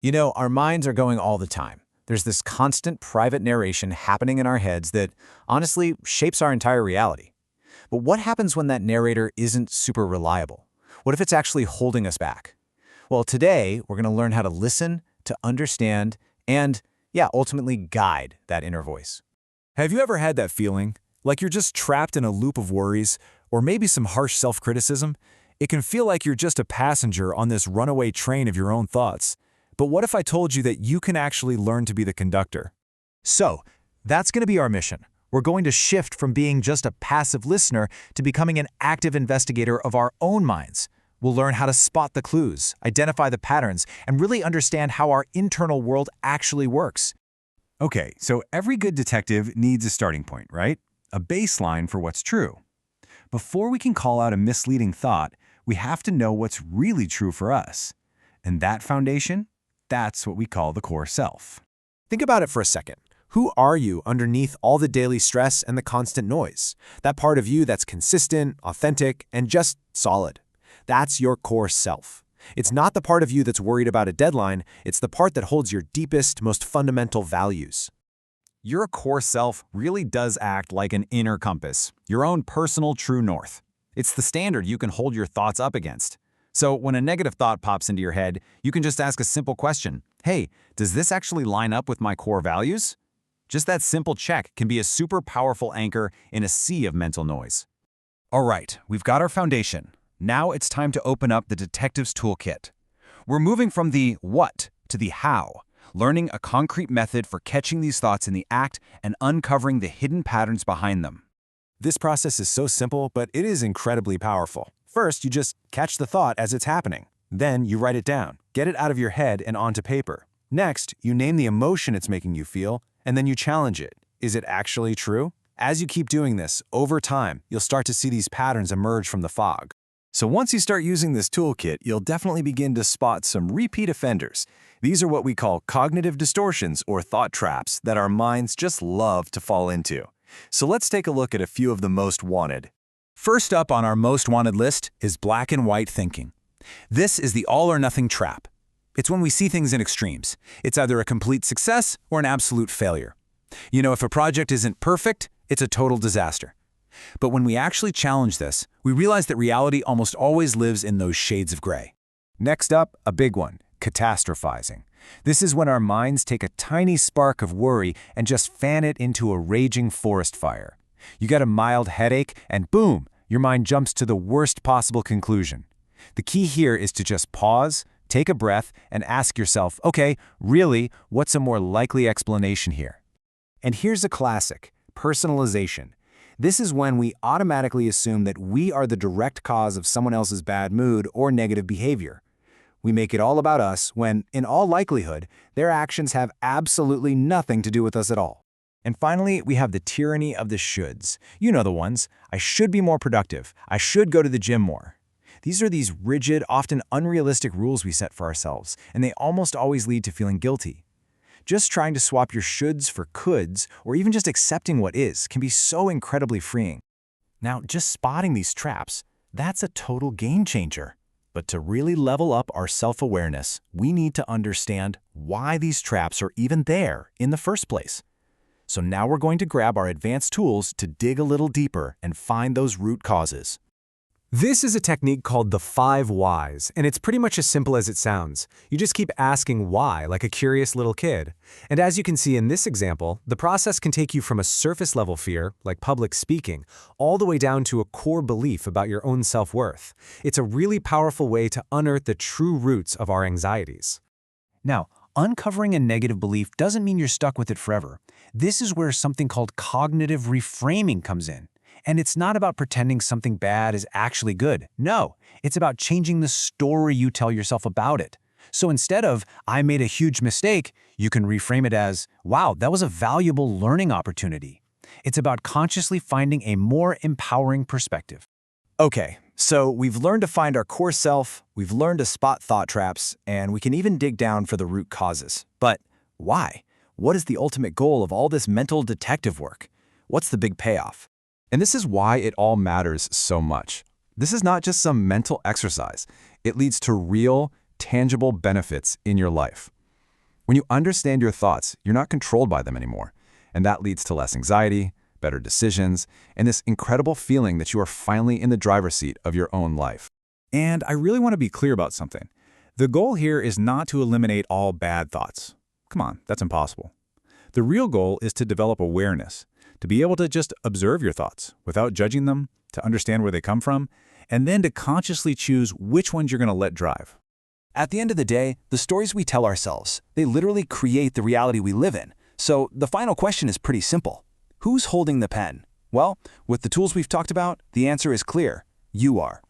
You know, our minds are going all the time. There's this constant private narration happening in our heads that, honestly, shapes our entire reality. But what happens when that narrator isn't super reliable? What if it's actually holding us back? Well, today, we're going to learn how to listen, to understand, and, ultimately guide that inner voice. Have you ever had that feeling? Like you're just trapped in a loop of worries, or maybe some harsh self-criticism? It can feel like you're just a passenger on this runaway train of your own thoughts. But what if I told you that you can actually learn to be the conductor? So, that's going to be our mission. We're going to shift from being just a passive listener to becoming an active investigator of our own minds. We'll learn how to spot the clues, identify the patterns, and really understand how our internal world actually works. Okay, so every good detective needs a starting point, right? A baseline for what's true. Before we can call out a misleading thought, we have to know what's really true for us. And that foundation? That's what we call the core self. Think about it for a second. Who are you underneath all the daily stress and the constant noise? That part of you that's consistent, authentic, and just solid. That's your core self. It's not the part of you that's worried about a deadline, it's the part that holds your deepest, most fundamental values. Your core self really does act like an inner compass, your own personal true north. It's the standard you can hold your thoughts up against. So when a negative thought pops into your head, you can just ask a simple question. Hey, does this actually line up with my core values? Just that simple check can be a super powerful anchor in a sea of mental noise. All right, we've got our foundation. Now it's time to open up the detective's toolkit. We're moving from the what to the how, learning a concrete method for catching these thoughts in the act and uncovering the hidden patterns behind them. This process is so simple, but it is incredibly powerful. First, you just catch the thought as it's happening. Then you write it down, get it out of your head and onto paper. Next, you name the emotion it's making you feel, and then you challenge it. Is it actually true? As you keep doing this, over time, you'll start to see these patterns emerge from the fog. So once you start using this toolkit, you'll definitely begin to spot some repeat offenders. These are what we call cognitive distortions or thought traps that our minds just love to fall into. So let's take a look at a few of the most wanted. First up on our most wanted list is black and white thinking. This is the all-or-nothing trap. It's when we see things in extremes. It's either a complete success or an absolute failure. You know, if a project isn't perfect, it's a total disaster. But when we actually challenge this, we realize that reality almost always lives in those shades of gray. Next up, a big one, catastrophizing. This is when our minds take a tiny spark of worry and just fan it into a raging forest fire. You get a mild headache, and boom, your mind jumps to the worst possible conclusion. The key here is to just pause, take a breath, and ask yourself, okay, really, what's a more likely explanation here? And here's a classic, personalization. This is when we automatically assume that we are the direct cause of someone else's bad mood or negative behavior. We make it all about us when, in all likelihood, their actions have absolutely nothing to do with us at all. And finally, we have the tyranny of the shoulds. You know the ones. I should be more productive. I should go to the gym more. These are these rigid, often unrealistic rules we set for ourselves, and they almost always lead to feeling guilty. Just trying to swap your shoulds for coulds, or even just accepting what is, can be so incredibly freeing. Now, just spotting these traps, that's a total game changer. But to really level up our self-awareness, we need to understand why these traps are even there in the first place. So now we're going to grab our advanced tools to dig a little deeper and find those root causes. This is a technique called the 5 whys, and it's pretty much as simple as it sounds. You just keep asking why, like a curious little kid. And as you can see in this example, the process can take you from a surface-level fear, like public speaking, all the way down to a core belief about your own self-worth. It's a really powerful way to unearth the true roots of our anxieties. Now, uncovering a negative belief doesn't mean you're stuck with it forever. This is where something called cognitive reframing comes in. And it's not about pretending something bad is actually good. No, it's about changing the story you tell yourself about it. So instead of, I made a huge mistake, you can reframe it as, wow, that was a valuable learning opportunity. It's about consciously finding a more empowering perspective. Okay, so we've learned to find our core self, we've learned to spot thought traps, and we can even dig down for the root causes. But why? What is the ultimate goal of all this mental detective work? What's the big payoff? And this is why it all matters so much. This is not just some mental exercise. It leads to real, tangible benefits in your life. When you understand your thoughts, you're not controlled by them anymore. And that leads to less anxiety, better decisions, and this incredible feeling that you are finally in the driver's seat of your own life. And I really want to be clear about something. The goal here is not to eliminate all bad thoughts. Come on, that's impossible. The real goal is to develop awareness, to be able to just observe your thoughts without judging them, to understand where they come from, and then to consciously choose which ones you're going to let drive. At the end of the day, the stories we tell ourselves, they literally create the reality we live in. So the final question is pretty simple. Who's holding the pen? Well, with the tools we've talked about, the answer is clear. You are.